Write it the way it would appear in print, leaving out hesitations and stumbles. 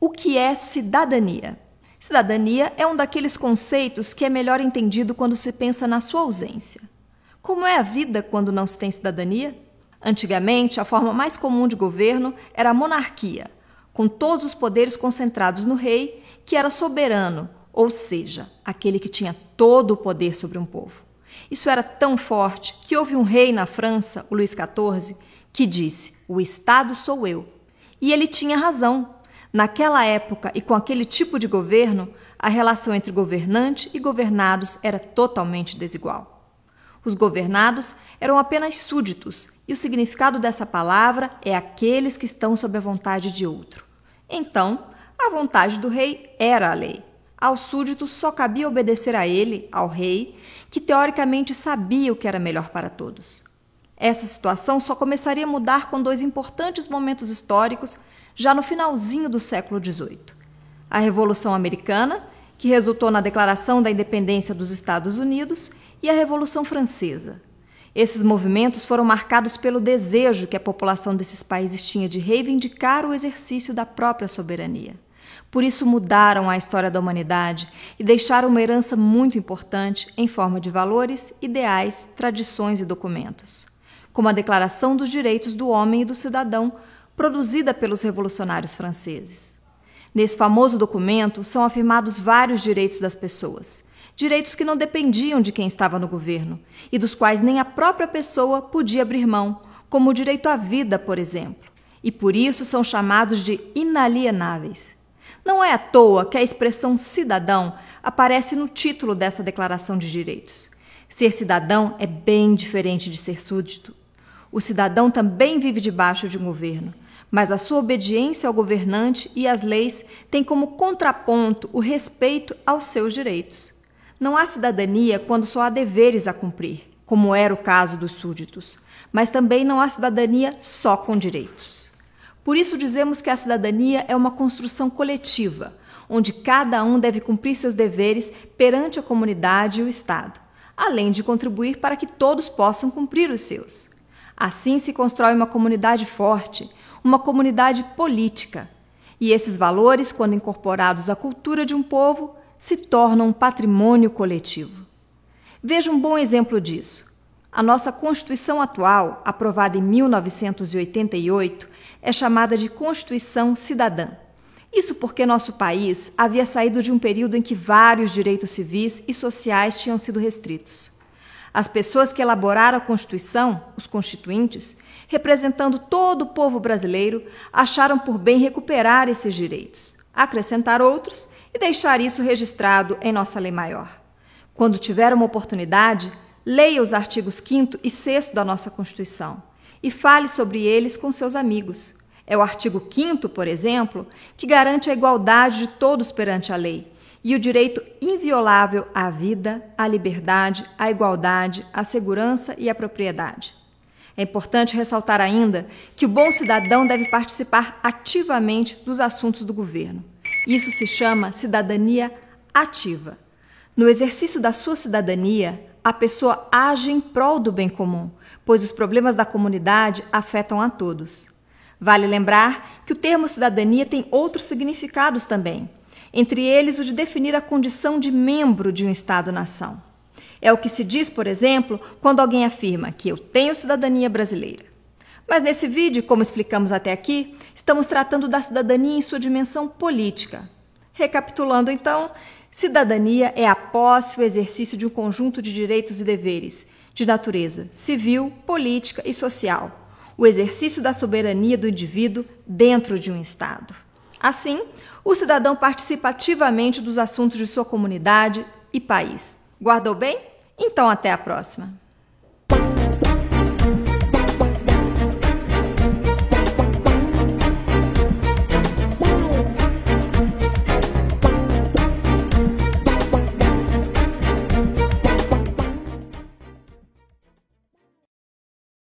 O que é cidadania? Cidadania é um daqueles conceitos que é melhor entendido quando se pensa na sua ausência. Como é a vida quando não se tem cidadania? Antigamente, a forma mais comum de governo era a monarquia, com todos os poderes concentrados no rei, que era soberano, ou seja, aquele que tinha todo o poder sobre um povo. Isso era tão forte que houve um rei na França, o Luís XIV, que disse: "O Estado sou eu". E ele tinha razão. Naquela época e com aquele tipo de governo, a relação entre governante e governados era totalmente desigual. Os governados eram apenas súditos, e o significado dessa palavra é aqueles que estão sob a vontade de outro. Então, a vontade do rei era a lei. Aos súditos só cabia obedecer a ele, ao rei, que teoricamente sabia o que era melhor para todos. Essa situação só começaria a mudar com dois importantes momentos históricos já no finalzinho do século XVIII. A Revolução Americana, que resultou na Declaração da Independência dos Estados Unidos, e a Revolução Francesa. Esses movimentos foram marcados pelo desejo que a população desses países tinha de reivindicar o exercício da própria soberania. Por isso mudaram a história da humanidade e deixaram uma herança muito importante em forma de valores, ideais, tradições e documentos, como a Declaração dos Direitos do Homem e do Cidadão, produzida pelos revolucionários franceses. Nesse famoso documento são afirmados vários direitos das pessoas, direitos que não dependiam de quem estava no governo e dos quais nem a própria pessoa podia abrir mão, como o direito à vida, por exemplo, e por isso são chamados de inalienáveis. Não é à toa que a expressão cidadão aparece no título dessa Declaração de Direitos. Ser cidadão é bem diferente de ser súdito. O cidadão também vive debaixo de um governo, mas a sua obediência ao governante e às leis tem como contraponto o respeito aos seus direitos. Não há cidadania quando só há deveres a cumprir, como era o caso dos súditos, mas também não há cidadania só com direitos. Por isso dizemos que a cidadania é uma construção coletiva, onde cada um deve cumprir seus deveres perante a comunidade e o Estado, além de contribuir para que todos possam cumprir os seus. Assim se constrói uma comunidade forte, uma comunidade política. E esses valores, quando incorporados à cultura de um povo, se tornam um patrimônio coletivo. Veja um bom exemplo disso. A nossa Constituição atual, aprovada em 1988, é chamada de Constituição Cidadã. Isso porque nosso país havia saído de um período em que vários direitos civis e sociais tinham sido restritos. As pessoas que elaboraram a Constituição, os constituintes, representando todo o povo brasileiro, acharam por bem recuperar esses direitos, acrescentar outros e deixar isso registrado em nossa lei maior. Quando tiver uma oportunidade, leia os artigos 5º e 6º da nossa Constituição e fale sobre eles com seus amigos. É o artigo 5º, por exemplo, que garante a igualdade de todos perante a lei e o direito inviolável à vida, à liberdade, à igualdade, à segurança e à propriedade. É importante ressaltar ainda que o bom cidadão deve participar ativamente dos assuntos do governo. Isso se chama cidadania ativa. No exercício da sua cidadania, a pessoa age em prol do bem comum, pois os problemas da comunidade afetam a todos. Vale lembrar que o termo cidadania tem outros significados também, entre eles o de definir a condição de membro de um Estado-nação. É o que se diz, por exemplo, quando alguém afirma que eu tenho cidadania brasileira. Mas nesse vídeo, como explicamos até aqui, estamos tratando da cidadania em sua dimensão política. Recapitulando então, cidadania é a posse e o exercício de um conjunto de direitos e deveres, de natureza civil, política e social, o exercício da soberania do indivíduo dentro de um Estado. Assim, o cidadão participa ativamente dos assuntos de sua comunidade e país. Guardou bem? Então até a próxima!